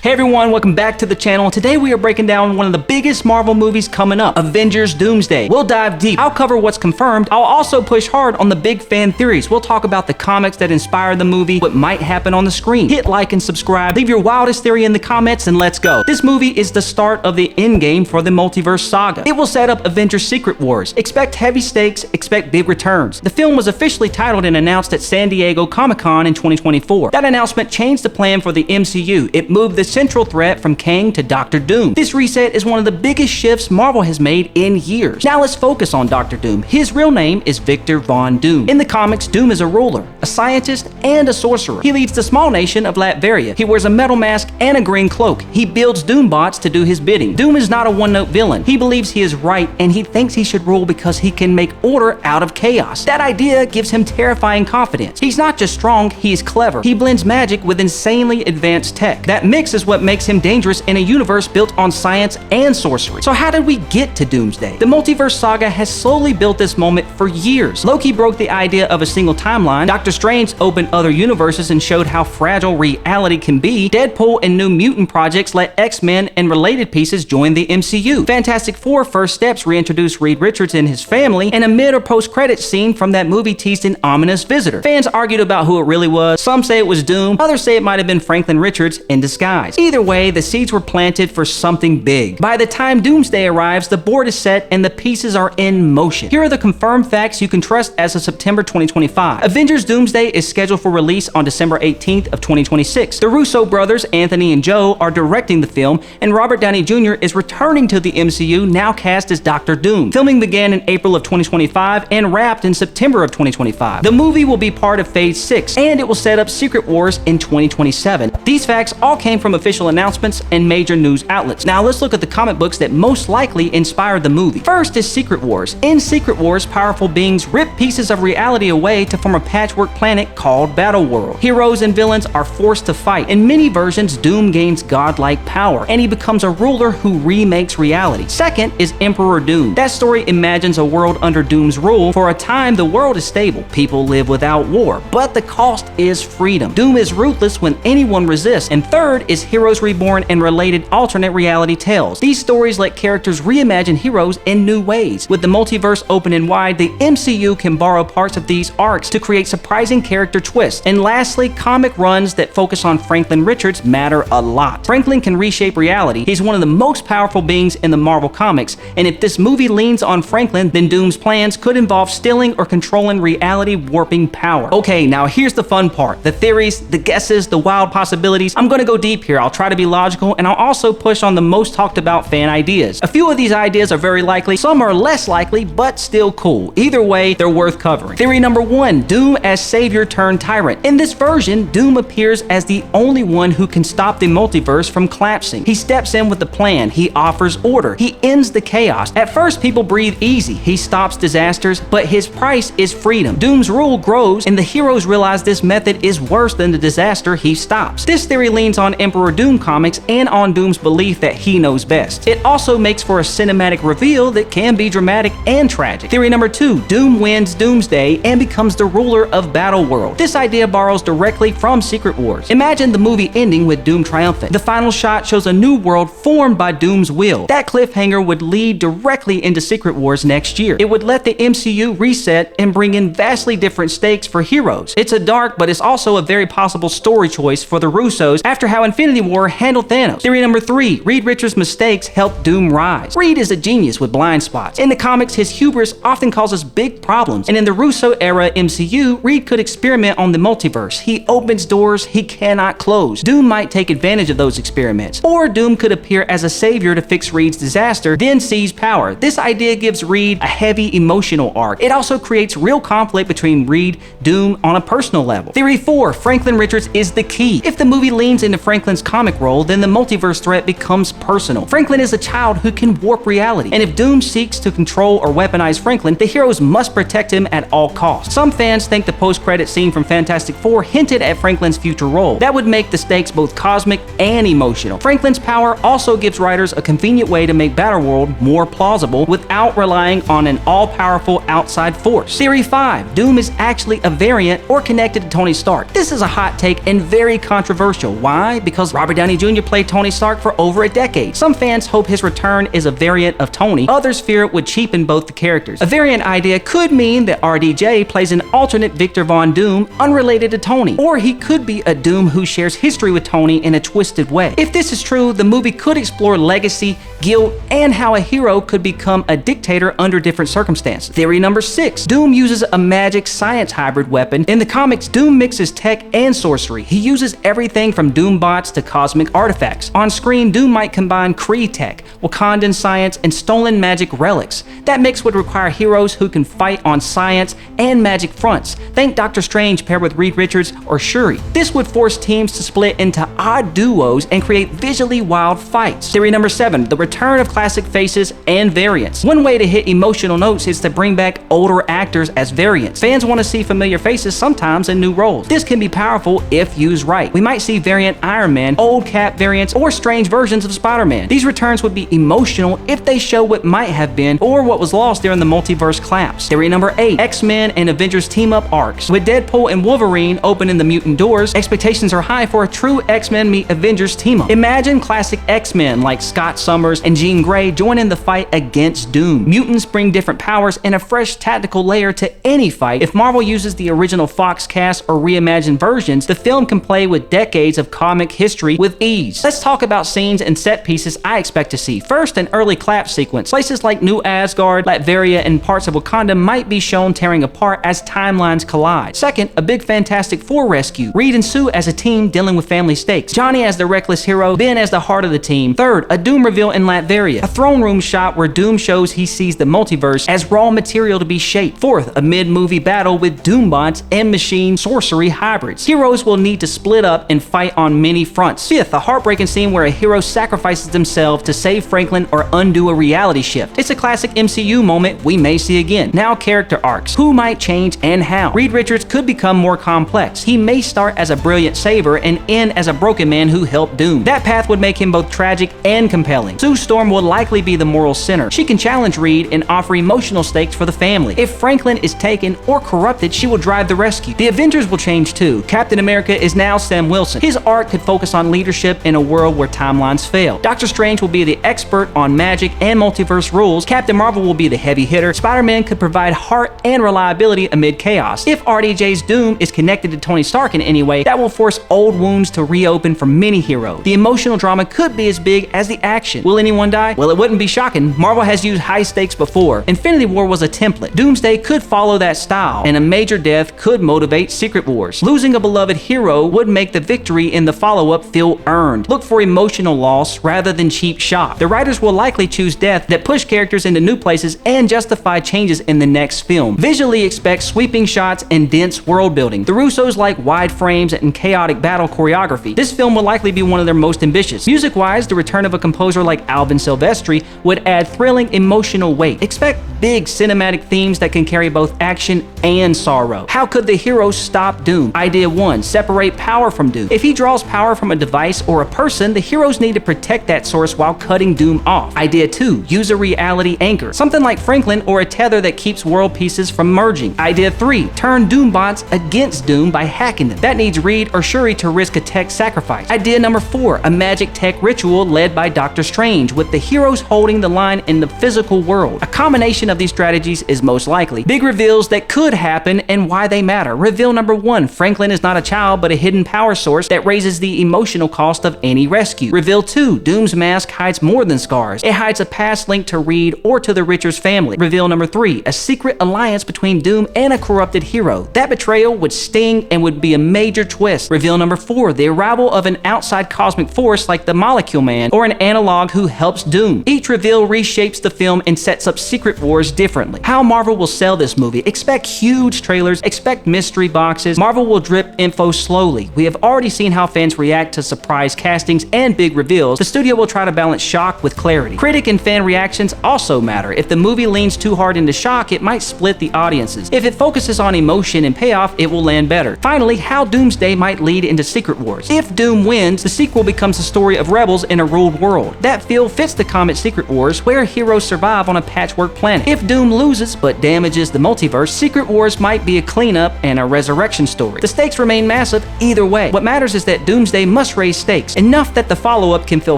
Hey everyone, welcome back to the channel. Today we are breaking down one of the biggest Marvel movies coming up, Avengers Doomsday. We'll dive deep. I'll cover what's confirmed. I'll also push hard on the big fan theories. We'll talk about the comics that inspired the movie, what might happen on the screen. Hit like and subscribe. Leave your wildest theory in the comments and let's go. This movie is the start of the endgame for the multiverse saga. It will set up Avengers Secret Wars. Expect heavy stakes, expect big returns. The film was officially titled and announced at San Diego Comic-Con in 2024. That announcement changed the plan for the MCU. It moved the central threat from Kang to Doctor Doom. This reset is one of the biggest shifts Marvel has made in years. Now let's focus on Doctor Doom. His real name is Victor Von Doom. In the comics, Doom is a ruler, a scientist, and a sorcerer. He leads the small nation of Latveria. He wears a metal mask and a green cloak. He builds Doom bots to do his bidding. Doom is not a one-note villain. He believes he is right, and he thinks he should rule because he can make order out of chaos. That idea gives him terrifying confidence. He's not just strong, he is clever. He blends magic with insanely advanced tech. That mix is what makes him dangerous in a universe built on science and sorcery. So how did we get to Doomsday? The multiverse saga has slowly built this moment for years. Loki broke the idea of a single timeline. Doctor Strange opened other universes and showed how fragile reality can be. Deadpool and New Mutant projects let X-Men and related pieces join the MCU. Fantastic Four First Steps reintroduced Reed Richards and his family, and a mid or post-credits scene from that movie teased an ominous visitor. Fans argued about who it really was. Some say it was Doom, others say it might have been Franklin Richards in disguise. Either way, the seeds were planted for something big. By the time Doomsday arrives, the board is set and the pieces are in motion. Here are the confirmed facts you can trust as of September 2025. Avengers Doomsday is scheduled for release on December 18th of 2026. The Russo brothers, Anthony and Joe, are directing the film, and Robert Downey Jr. is returning to the MCU, now cast as Doctor Doom. Filming began in April of 2025 and wrapped in September of 2025. The movie will be part of Phase 6, and it will set up Secret Wars in 2027. These facts all came from official announcements and major news outlets. Now let's look at the comic books that most likely inspired the movie. First is Secret Wars. In Secret Wars, powerful beings rip pieces of reality away to form a patchwork planet called Battleworld. Heroes and villains are forced to fight. In many versions, Doom gains godlike power, and he becomes a ruler who remakes reality. Second is Emperor Doom. That story imagines a world under Doom's rule. For a time, the world is stable. People live without war, but the cost is freedom. Doom is ruthless when anyone resists. And third is Heroes Reborn and related alternate reality tales. These stories let characters reimagine heroes in new ways. With the multiverse open and wide, the MCU can borrow parts of these arcs to create surprising character twists. And lastly, comic runs that focus on Franklin Richards matter a lot. Franklin can reshape reality. He's one of the most powerful beings in the Marvel comics, and if this movie leans on Franklin, then Doom's plans could involve stealing or controlling reality warping power. Okay, now here's the fun part. The theories, the guesses, the wild possibilities. I'm gonna go deep here. I'll try to be logical, and I'll also push on the most talked about fan ideas. A few of these ideas are very likely, some are less likely, but still cool. Either way, they're worth covering. Theory number one, Doom as savior turned tyrant. In this version, Doom appears as the only one who can stop the multiverse from collapsing. He steps in with a plan. He offers order. He ends the chaos. At first, people breathe easy. He stops disasters, but his price is freedom. Doom's rule grows, and the heroes realize this method is worse than the disaster he stops. This theory leans on Emperor Doom comics and on Doom's belief that he knows best. It also makes for a cinematic reveal that can be dramatic and tragic. Theory number two, Doom wins Doomsday and becomes the ruler of Battleworld. This idea borrows directly from Secret Wars. Imagine the movie ending with Doom triumphant. The final shot shows a new world formed by Doom's will. That cliffhanger would lead directly into Secret Wars next year. It would let the MCU reset and bring in vastly different stakes for heroes. It's a dark, but it's also a very possible story choice for the Russos after how Infinity War handled Thanos. Theory number three, Reed Richards' mistakes helped Doom rise. Reed is a genius with blind spots. In the comics, his hubris often causes big problems, and in the Russo era MCU, Reed could experiment on the multiverse. He opens doors he cannot close. Doom might take advantage of those experiments, or Doom could appear as a savior to fix Reed's disaster, then seize power. This idea gives Reed a heavy emotional arc. It also creates real conflict between Reed, Doom on a personal level. Theory four, Franklin Richards is the key. If the movie leans into Franklin's comic role, then the multiverse threat becomes personal. Franklin is a child who can warp reality, and if Doom seeks to control or weaponize Franklin, the heroes must protect him at all costs. Some fans think the post-credit scene from Fantastic Four hinted at Franklin's future role. That would make the stakes both cosmic and emotional. Franklin's power also gives writers a convenient way to make Battleworld more plausible without relying on an all-powerful outside force. Theory 5, Doom is actually a variant or connected to Tony Stark. This is a hot take and very controversial. Why? Because Robert Downey Jr. played Tony Stark for over a decade. Some fans hope his return is a variant of Tony, others fear it would cheapen both the characters. A variant idea could mean that RDJ plays an alternate Victor Von Doom unrelated to Tony, or he could be a Doom who shares history with Tony in a twisted way. If this is true, the movie could explore legacy, guilt, and how a hero could become a dictator under different circumstances. Theory number 6. Doom uses a magic science hybrid weapon. In the comics, Doom mixes tech and sorcery. He uses everything from Doom bots to cosmic artifacts. On screen, Doom might combine Kree tech, Wakandan science, and stolen magic relics. That mix would require heroes who can fight on science and magic fronts. Think Doctor Strange paired with Reed Richards or Shuri. This would force teams to split into odd duos and create visually wild fights. Theory number 7. The return of classic faces and variants. One way to hit emotional notes is to bring back older actors as variants. Fans want to see familiar faces, sometimes in new roles. This can be powerful if used right. We might see variant Iron Man, old Cap variants, or strange versions of Spider-Man. These returns would be emotional if they show what might have been or what was lost during the multiverse collapse. Theory number 8. X-Men and Avengers team-up arcs. With Deadpool and Wolverine opening the mutant doors, expectations are high for a true X-Men meet Avengers team-up. Imagine classic X-Men like Scott Summers and Jean Grey joining the fight against Doom. Mutants bring different powers and a fresh tactical layer to any fight. If Marvel uses the original Fox cast or reimagined versions, the film can play with decades of comic history with ease. Let's talk about scenes and set pieces I expect to see. First, an early collapse sequence. Places like New Asgard, Latveria, and parts of Wakanda might be shown tearing apart as timelines collide. Second, a big Fantastic Four rescue. Reed and Sue as a team dealing with family stakes. Johnny as the reckless hero, Ben as the heart of the team. Third, a Doom reveal in Latveria. A throne room shot where Doom shows he sees the multiverse as raw material to be shaped. Fourth, a mid-movie battle with Doombots and machine sorcery hybrids. Heroes will need to split up and fight on many fronts. Fifth, a heartbreaking scene where a hero sacrifices themselves to save Franklin or undo a reality shift. It's a classic MCU moment we may see again. Now, character arcs. Who might change and how? Reed Richards could become more complex. He may start as a brilliant saver and end as a broken man who helped Doom. That path would make him both tragic and compelling. Sue Storm will likely be the moral center. She can challenge Reed and offer emotional stakes for the family. If Franklin is taken or corrupted, she will drive the rescue. The Avengers will change too. Captain America is now Sam Wilson. His arc could focus on leadership in a world where timelines fail. Doctor Strange will be the expert on magic and multiverse rules. Captain Marvel will be the heavy hitter. Spider-Man could provide heart and reliability amid chaos. If RDJ's Doom is connected to Tony Stark in any way, that will force old wounds to reopen for many heroes. The emotional drama could be as big as the action. Will anyone die? Well, it wouldn't be shocking. Marvel has used high stakes before. Infinity War was a template. Doomsday could follow that style, and a major death could motivate Secret Wars. Losing a beloved hero would make the victory in the follow-up feel earned. Look for emotional loss rather than cheap shock. The writers will likely choose death that push characters into new places and justify changes in the next film. Visually, expect sweeping shots and dense world building. The Russos like wide frames and chaotic battle choreography. This film will likely be one of their most ambitious. Music-wise, the return of a composer like Alvin Silvestri would add thrilling emotional weight. Expect big cinematic themes that can carry both action and sorrow. How could the hero stop Doom? Idea 1. Separate power from Doom. If he draws power from a device or a person, the heroes need to protect that source while cutting Doom off. Idea 2. Use a reality anchor. Something like Franklin or a tether that keeps world pieces from merging. Idea 3. Turn Doombots against Doom by hacking them. That needs Reed or Shuri to risk a tech sacrifice. Idea number 4. A magic tech ritual led by Doctor Strange, with the heroes holding the line in the physical world. A combination of these strategies is most likely. Big reveals that could happen and why they matter. Reveal number 1. Franklin is not a child but a hidden power source that raises the emotional cost of any rescue. Reveal 2. Doom's mask hides more than scars. It hides a past link to Reed or to the Richards family. Reveal number 3. A secret alliance between Doom and a corrupted hero. That betrayal would sting and would be a major twist. Reveal number 4. The arrival of an outside cosmic force like the Molecule Man or an analog who helps Doom. Each reveal reshapes the film and sets up Secret Wars differently. How Marvel will sell this movie. Expect huge trailers, expect mystery boxes. Marvel will drip info slowly. We have already seen how fans react to surprise castings and big reveals. The studio will try to balance shock with clarity. Critic and fan reactions also matter. If the movie leans too hard into shock, it might split the audiences. If it focuses on emotion and payoff, it will land better. Finally, how Doomsday might lead into Secret Wars. If Doom wins, the sequel becomes the story of rebels in a ruled world. That feel fits the comic Secret Wars, where heroes survive on a patchwork planet. If Doom loses but damages the multiverse, Secret Wars might be a cleanup and a resurrection story. The stakes remain massive either way. What matters is that Doomsday must raise stakes, enough that the follow-up can feel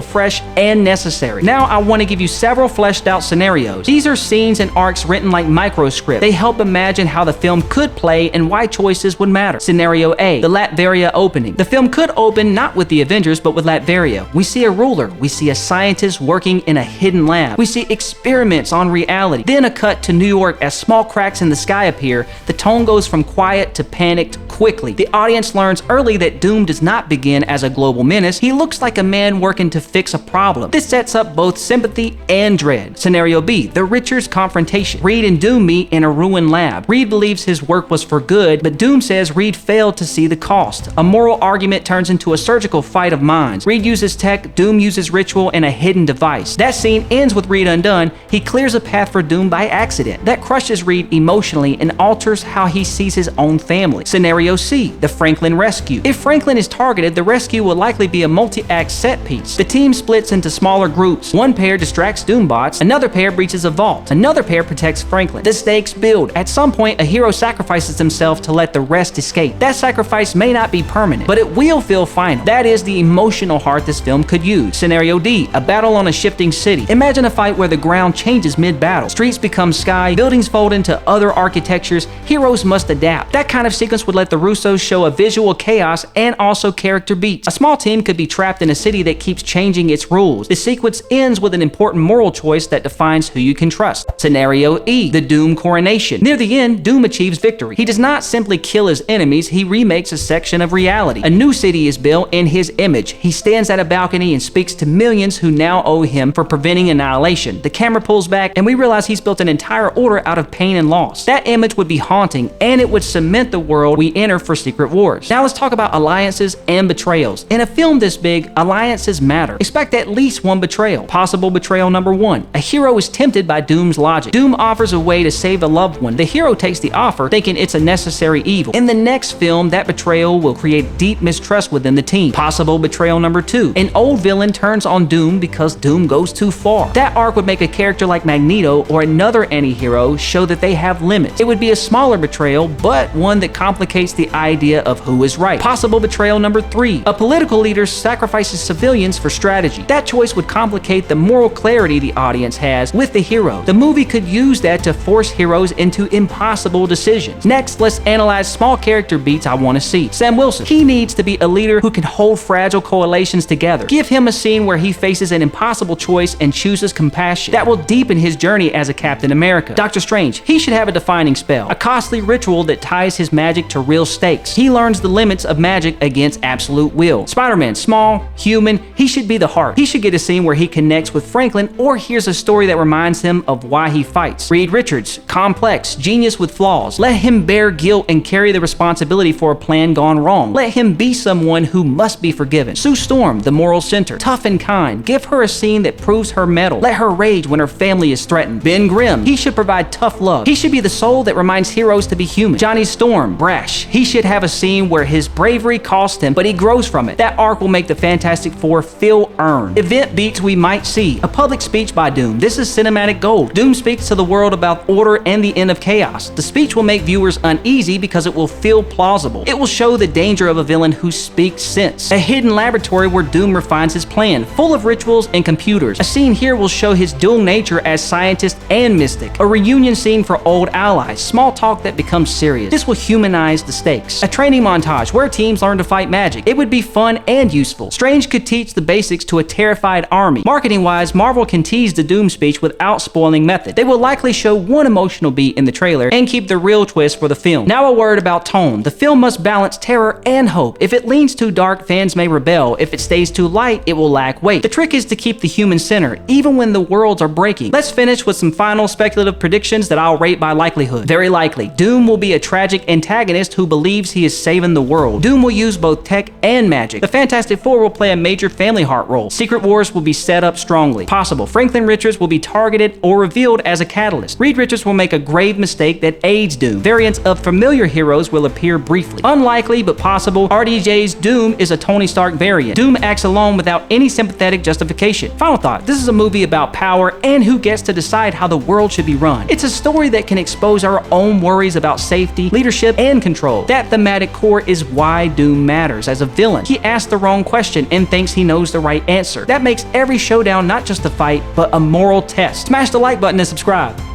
fresh and necessary. Now I want to give you several fleshed out scenarios. These are scenes and arcs written like microscript. They help imagine how the film could play and why choices would matter. Scenario A, the Latveria opening. The film could open not with the Avengers, but with Latveria. We see a ruler, we see a scientist working in a hidden lab, we see experiments on reality. Then a cut to New York as small cracks in the sky appear. The tone goes from quiet to panicked quickly. The audience learns early that Doom does not begin as a global menace. He looks like a man working to fix a problem. This sets up both sympathy and dread. Scenario B, the Richards confrontation. Reed and Doom meet in a ruined lab. Reed believes his work was for good, but Doom says Reed failed to see the cost. A moral argument turns into a surgical fight of minds. Reed uses tech, Doom uses ritual and a hidden device. That scene ends with Reed undone. He clears a path for Doom by accident. That crushes Reed emotionally and alters how he sees his own family. Scenario C, the Franklin rescue. If Franklin is targeted, the rescue will likely be a multi-act set piece. The team splits into smaller groups. One pair distracts Doombots, another pair breaches a vault, another pair protects Franklin. The stakes build. At some point, a hero sacrifices himself to let the rest escape. That sacrifice may not be permanent, but it will feel final. That is the emotional heart this film could use. Scenario D, a battle on a shifting city. Imagine a fight where the ground changes mid-battle. Streets become sky, buildings fold into other architectures, heroes must adapt. That kind of sequence would let the Russos show a visual chaos and also character beats. A small team could be trapped in a city that keeps changing its rules. The sequence ends with an important moral choice that defines who you can trust. Scenario E, the Doom coronation. Near the end, Doom achieves victory. He does not simply kill his enemies, he remakes a section of reality. A new city is built in his image. He stands at a balcony and speaks to millions who now owe him for preventing annihilation. The camera pulls back and we realize he's built an entire order out of pain and loss. That image would be haunting and it would cement the world we enter for Secret Wars. Now let's talk about alliances and betrayals. In a film this big, alliances matter. Expect at least one betrayal. Possible betrayal number 1. A hero is tempted by Doom's logic. Doom offers a way to save a loved one. The hero takes the offer, thinking it's a necessary evil. In the next film, that betrayal will create deep mistrust within the team. Possible betrayal number 2. An old villain turns on Doom because Doom goes too far. That arc would make a character like Magneto or another anti-hero show that they have limits. It would be a smaller betrayal, but one that complicates the idea of who is right. Possible betrayal number 3. A political leader sacrifices civilians for strategy. That choice would complicate the moral clarity the audience has with the hero. The movie could use that to force heroes into impossible decisions. Next, let's analyze small character beats I want to see. Sam Wilson. He needs to be a leader who can hold fragile coalitions together. Give him a scene where he faces an impossible choice and chooses compassion. That will deepen his journey as a Captain America. Doctor Strange. He should have a defining spell. A costly ritual that ties his magic to real stakes. He learns the limits of magic against absolute will. Spider-Man. Small, human. He should be the heart. He should get a scene where he connects with Franklin or hears a story that reminds him of why he fights. Reed Richards. Complex. Genius with flaws. Let him bear guilt and carry the responsibility for a plan gone wrong. Let him be someone who must be forgiven. Sue Storm, the moral center. Tough and kind. Give her a scene that proves her mettle. Let her rage when her family is threatened. Ben Grimm. He should provide tough love. He should be the soul that reminds heroes to be human. Johnny Storm. Brash. He should have a scene where his bravery cost him, but he grows from it. That arc will make the Fantastic Four feel earned. Event beats we might see. A public speech by Doom. This is cinematic gold. Doom speaks to the world about order and the end of chaos. The speech will make viewers uneasy because it will feel plausible. It will show the danger of a villain who speaks sense. A hidden laboratory where Doom refines his plan, full of rituals and computers. A scene here will show his dual nature as scientist and mystic. A reunion scene for old allies. Small talk that becomes serious. This will humanize the stakes. A training montage where teams learn to fight magic. It would be fun and useful. Strange could teach the basics to a terrified army. Marketing-wise, Marvel can tease the Doom speech without spoiling method. They will likely show one emotional beat in the trailer and keep the real twist for the film. Now a word about tone. The film must balance terror and hope. If it leans too dark, fans may rebel. If it stays too light, it will lack weight. The trick is to keep the human center, even when the worlds are breaking. Let's finish with some final speculative predictions that I'll rate by likelihood. Very likely, Doom will be a tragic antagonist who believes he is saving the world. Doom will use both tech and magic. The Fantastic Four will play a major family heart role. Secret Wars will be set up strongly. Possible, Franklin Richards will be targeted or revealed as a catalyst. Reed Richards will make a grave mistake that aids Doom. Variants of familiar heroes will appear briefly. Unlikely but possible, RDJ's Doom is a Tony Stark variant. Doom acts alone without any sympathetic justification. Final thought, this is a movie about power and who gets to decide how the world should be run. It's a story that can expose our own worries about safety, leadership, and control. That thematic core is why Doom matters as a villain. he asked the wrong question and thinks he knows the right answer. That makes every showdown not just a fight, but a moral test. Smash the like button and subscribe.